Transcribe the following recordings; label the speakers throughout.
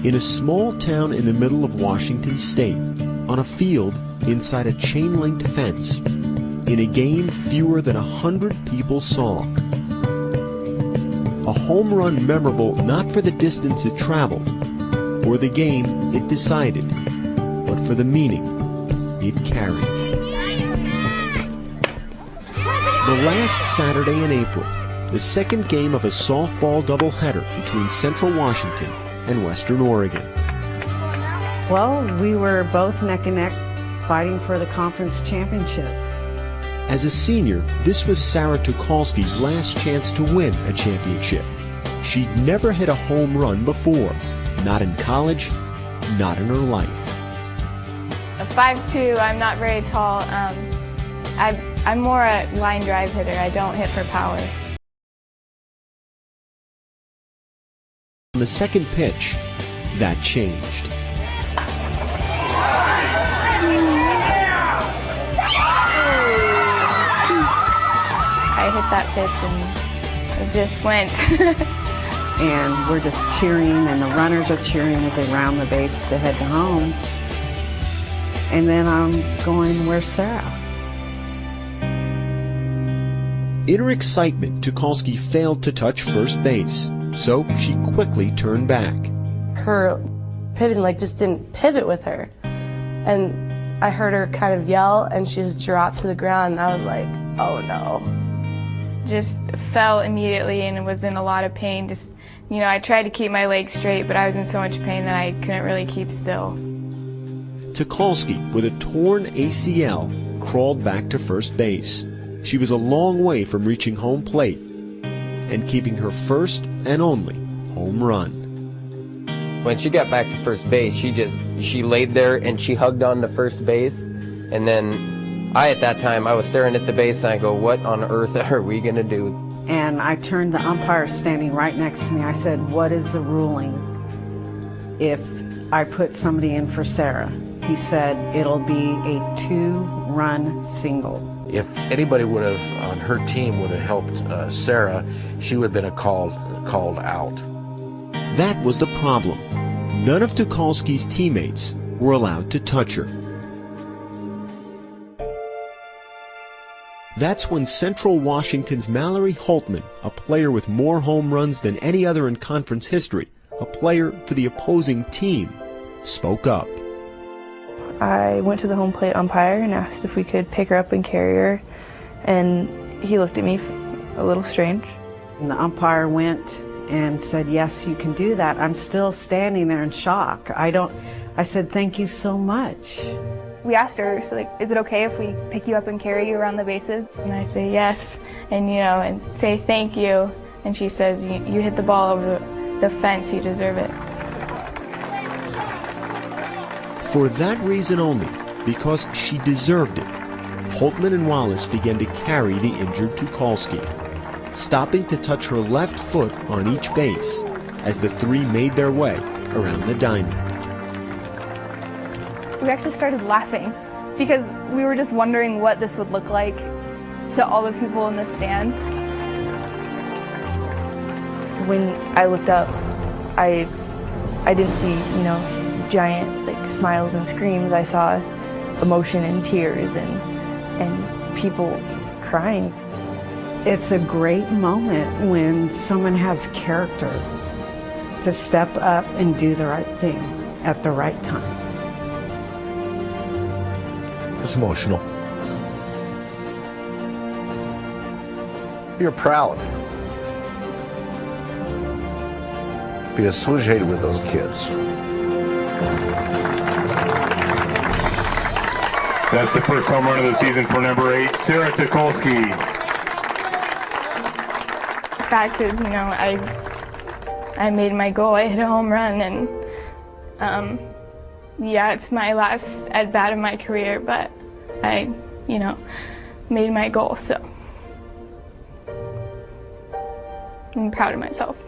Speaker 1: in a small town in the middle of Washington State, on a field inside a chain-linked fence, in a game fewer than 100 people saw. A home run memorable not for the distance it traveled, or the game it decided, but for the meaning it carried. The last Saturday in April, the second game of a softball doubleheader between Central Washington and Western Oregon.
Speaker 2: Well, we were both neck and neck fighting for the conference championship.
Speaker 1: As a senior, this was Sarah Tucholsky's last chance to win a championship. She'd never hit a home run before, not in college, not in her life.
Speaker 3: A 5'2", I'm not very tall. I'm more a line drive hitter. I don't hit for power.
Speaker 1: On the second pitch, that changed.
Speaker 3: I hit that pitch and it just went.
Speaker 2: And we're just cheering, and the runners are cheering as they round the base to head to home. And then I'm going, where's Sarah?
Speaker 1: In her excitement, Tucholsky failed to touch first base, so she quickly turned back.
Speaker 4: Her pivoting just didn't pivot with her. And I heard her kind of yell, and she just dropped to the ground, and I was like, oh no.
Speaker 3: Just fell immediately and was in a lot of pain. I tried to keep my legs straight, but I was in so much pain that I couldn't really keep still.
Speaker 1: Tucholsky, with a torn ACL, crawled back to first base. She was a long way from reaching home plate and keeping her first and only home run.
Speaker 5: When she got back to first base, she laid there and she hugged on to first base, and then at that time, I was staring at the base and I go, what on earth are we going to do?
Speaker 2: And I turned the umpire standing right next to me. I said, what is the ruling if I put somebody in for Sarah? He said, it'll be a 2-run single.
Speaker 6: If anybody would have, on her team, would have helped Sarah, she would have been called out.
Speaker 1: That was the problem. None of Tucholsky's teammates were allowed to touch her. That's when Central Washington's Mallory Holtman, a player with more home runs than any other in conference history, a player for the opposing team, spoke up.
Speaker 7: I went to the home plate umpire and asked if we could pick her up and carry her, and he looked at me a little strange.
Speaker 2: And the umpire went and said, yes, you can do that. I'm still standing there in shock. I said, thank you so much.
Speaker 3: We asked her, is it okay if we pick you up and carry you around the bases? And I say yes, and and say thank you. And she says, you hit the ball over the fence, you deserve it.
Speaker 1: For that reason only, because she deserved it, Holtman and Wallace began to carry the injured Tucholsky, stopping to touch her left foot on each base as the three made their way around the diamond.
Speaker 3: We actually started laughing because we were just wondering what this would look like to all the people in the stands.
Speaker 7: When I looked up, I didn't see, giant smiles and screams. I saw emotion and tears and people crying.
Speaker 2: It's a great moment when someone has character to step up and do the right thing at the right time.
Speaker 6: It's emotional. You're proud. Be associated with those kids.
Speaker 8: That's the first home run of the season for number 8, Sarah Tucholsky.
Speaker 3: The fact is, I made my goal. I hit a home run, and yeah, it's my last at-bat of my career, but I, made my goal, so I'm proud of myself.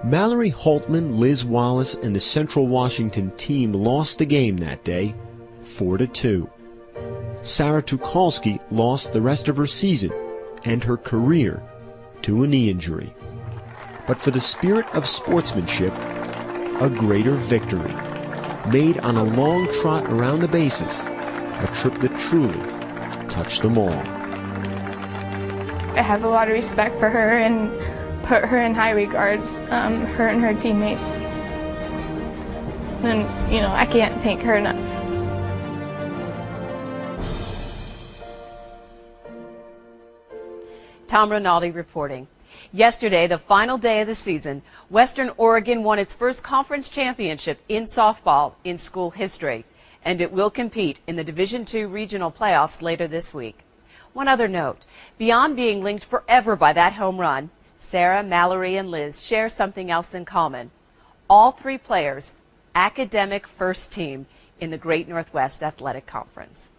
Speaker 1: Mallory Holtman, Liz Wallace, and the Central Washington team lost the game that day, 4-2. Sarah Tucholsky lost the rest of her season and her career to a knee injury. But for the spirit of sportsmanship, a greater victory, made on a long trot around the bases, a trip that truly touched them all.
Speaker 3: I have a lot of respect for her and put her in high regards, her and her teammates. And, I can't thank her enough.
Speaker 9: Tom Rinaldi reporting. Yesterday, the final day of the season, Western Oregon won its first conference championship in softball in school history, and it will compete in the Division II regional playoffs later this week. One other note, beyond being linked forever by that home run, Sarah, Mallory, and Liz share something else in common. All three players, academic first team in the Great Northwest Athletic Conference.